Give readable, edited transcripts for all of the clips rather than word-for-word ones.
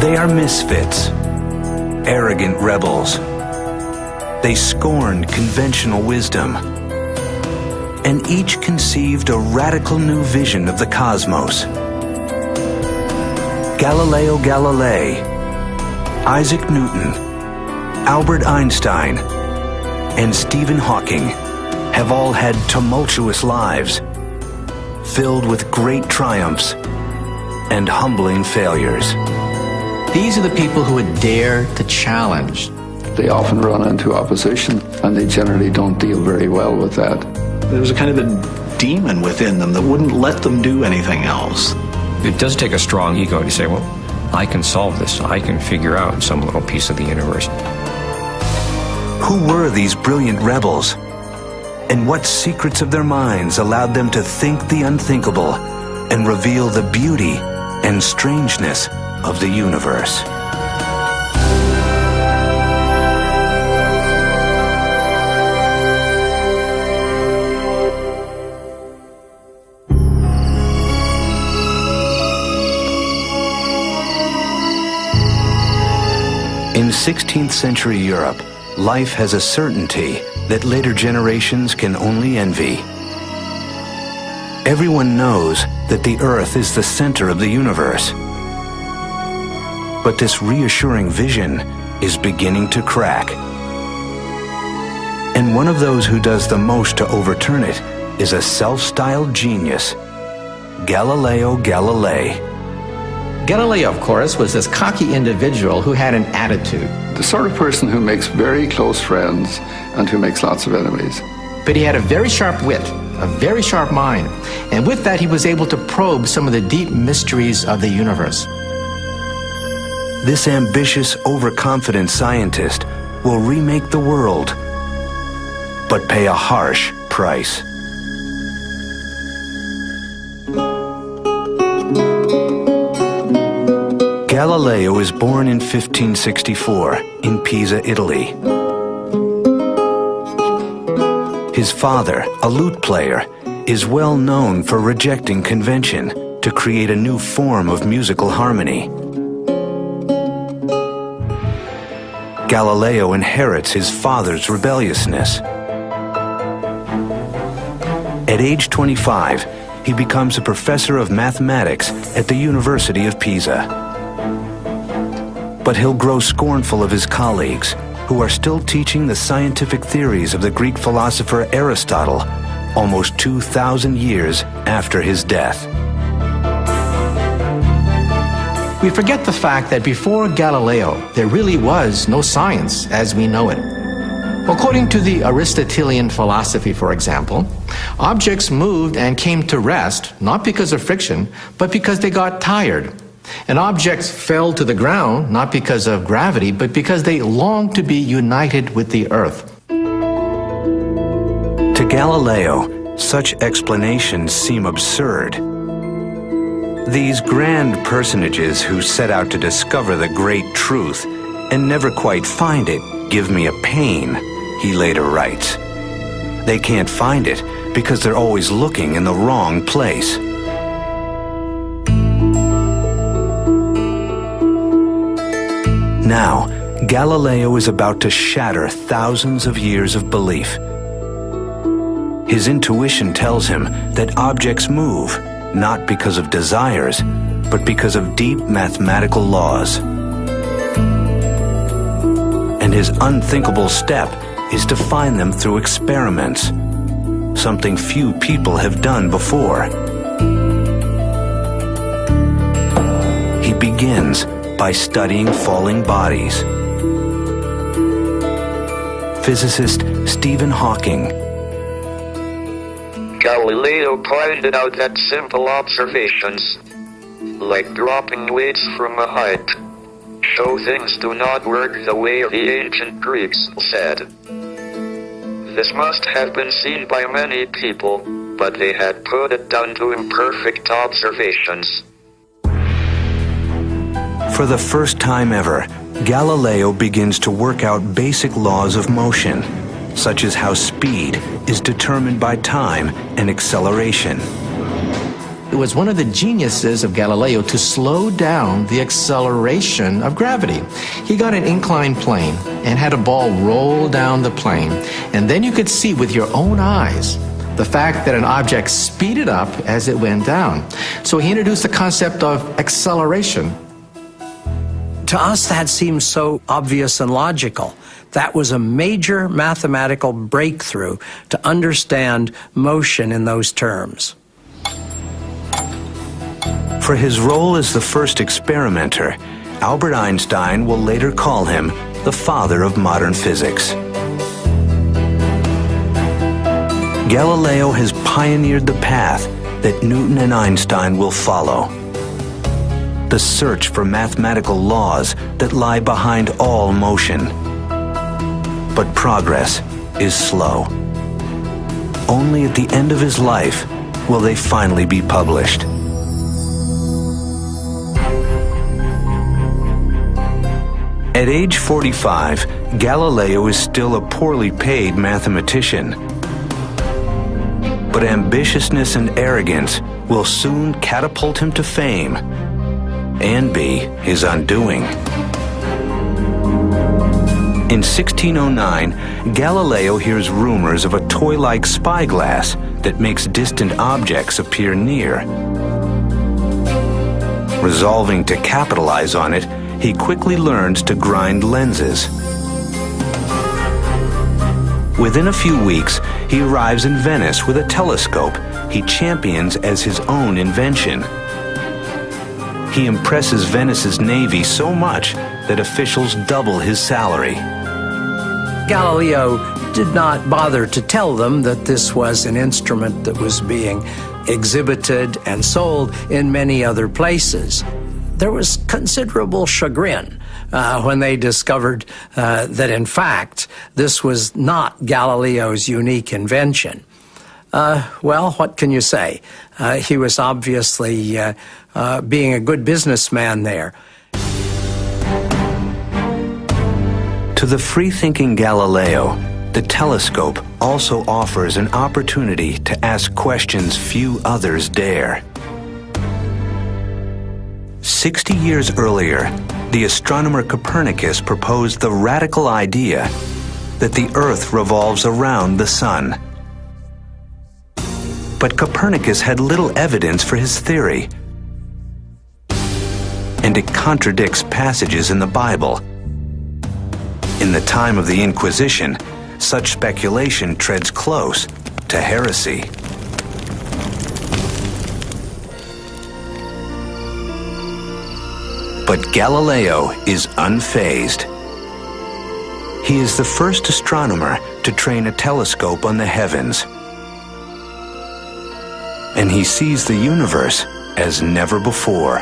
They are misfits, arrogant rebels. They scorned conventional wisdom, and each conceived a radical new vision of the cosmos. Galileo Galilei, Isaac Newton, Albert Einstein, and Stephen Hawking have all had tumultuous lives, filled with great triumphs and humbling failures. These are the people who would dare to challenge. They often run into opposition, and they generally don't deal very well with that. There was a kind of a demon within them that wouldn't let them do anything else. It does take a strong ego to say, well, I can solve this. I can figure out some little piece of the universe. Who were these brilliant rebels? And what secrets of their minds allowed them to think the unthinkable and reveal the beauty and strangeness of the universe? In 16th century Europe, life has a certainty that later generations can only envy. Everyone knows that the Earth is the center of the universe. But this reassuring vision is beginning to crack. And one of those who does the most to overturn it is a self-styled genius, Galileo Galilei. Galileo, of course, was this cocky individual who had an attitude. The sort of person who makes very close friends and who makes lots of enemies. But he had a very sharp wit, a very sharp mind, and with that he was able to probe some of the deep mysteries of the universe. This ambitious, overconfident scientist will remake the world, but pay a harsh price. Galileo is born in 1564 in Pisa, Italy. His father, a lute player, is well known for rejecting convention to create a new form of musical harmony. Galileo inherits his father's rebelliousness. At age 25, he becomes a professor of mathematics at the University of Pisa. But he'll grow scornful of his colleagues, who are still teaching the scientific theories of the Greek philosopher Aristotle, almost 2,000 years after his death. We forget the fact that before Galileo, there really was no science as we know it. According to the Aristotelian philosophy, for example, objects moved and came to rest, not because of friction, but because they got tired. And objects fell to the ground, not because of gravity, but because they longed to be united with the earth. To Galileo, such explanations seem absurd. These grand personages who set out to discover the great truth and never quite find it give me a pain, he later writes. They can't find it because they're always looking in the wrong place. Now, Galileo is about to shatter thousands of years of belief. His intuition tells him that objects move, not because of desires, but because of deep mathematical laws. And his unthinkable step is to find them through experiments, something few people have done before. He begins by studying falling bodies. Physicist Stephen Hawking. Galileo pointed out that simple observations, like dropping weights from a height, show things do not work the way the ancient Greeks said. This must have been seen by many people, but they had put it down to imperfect observations. For the first time ever, Galileo begins to work out basic laws of motion, such as how speed is determined by time and acceleration. It was one of the geniuses of Galileo to slow down the acceleration of gravity. He got an inclined plane and had a ball roll down the plane, and then you could see with your own eyes the fact that an object speeded up as it went down. So he introduced the concept of acceleration. To us, that seems so obvious and logical. That was a major mathematical breakthrough to understand motion in those terms. For his role as the first experimenter, Albert Einstein will later call him the father of modern physics. Galileo has pioneered the path that Newton and Einstein will follow. The search for mathematical laws that lie behind all motion. But progress is slow. Only at the end of his life will they finally be published. At age 45, Galileo is still a poorly paid mathematician. But ambitiousness and arrogance will soon catapult him to fame and be his undoing. In 1609, Galileo hears rumors of a toy-like spyglass that makes distant objects appear near. Resolving to capitalize on it, he quickly learns to grind lenses. Within a few weeks, he arrives in Venice with a telescope he champions as his own invention. He impresses Venice's navy so much that officials double his salary. Galileo did not bother to tell them that this was an instrument that was being exhibited and sold in many other places. There was considerable chagrin when they discovered that, in fact, this was not Galileo's unique invention. Well, what can you say? He was obviously being a good businessman there. To the free-thinking Galileo, the telescope also offers an opportunity to ask questions few others dare. 60 years earlier, the astronomer Copernicus proposed the radical idea that the Earth revolves around the Sun. But Copernicus had little evidence for his theory, and it contradicts passages in the Bible. In the time of the Inquisition, such speculation treads close to heresy. But Galileo is unfazed. He is the first astronomer to train a telescope on the heavens. And he sees the universe as never before.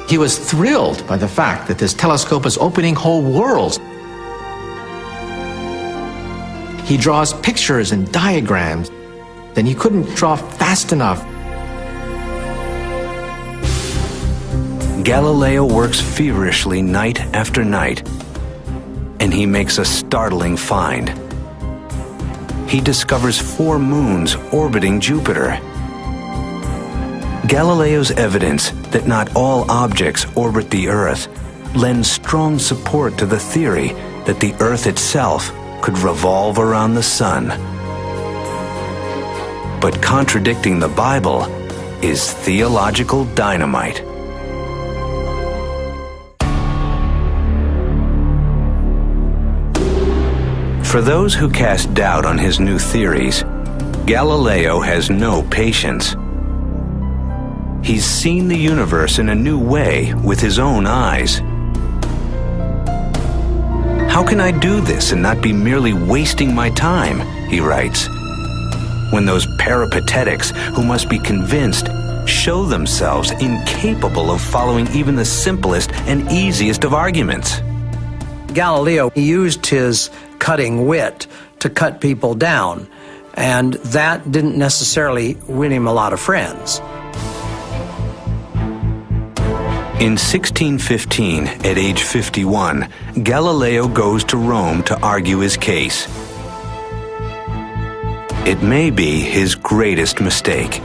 He was thrilled by the fact that this telescope is opening whole worlds. He draws pictures and diagrams, then he couldn't draw fast enough. Galileo works feverishly night after night, and he makes a startling find. He discovers 4 moons orbiting Jupiter. Galileo's evidence that not all objects orbit the Earth lends strong support to the theory that the Earth itself could revolve around the Sun. But contradicting the Bible is theological dynamite. For those who cast doubt on his new theories, Galileo has no patience. He's seen the universe in a new way with his own eyes. How can I do this and not be merely wasting my time, he writes, when those peripatetics who must be convinced show themselves incapable of following even the simplest and easiest of arguments. Galileo used his cutting wit to cut people down, and that didn't necessarily win him a lot of friends. In 1615, at age 51, Galileo goes to Rome to argue his case. It may be his greatest mistake.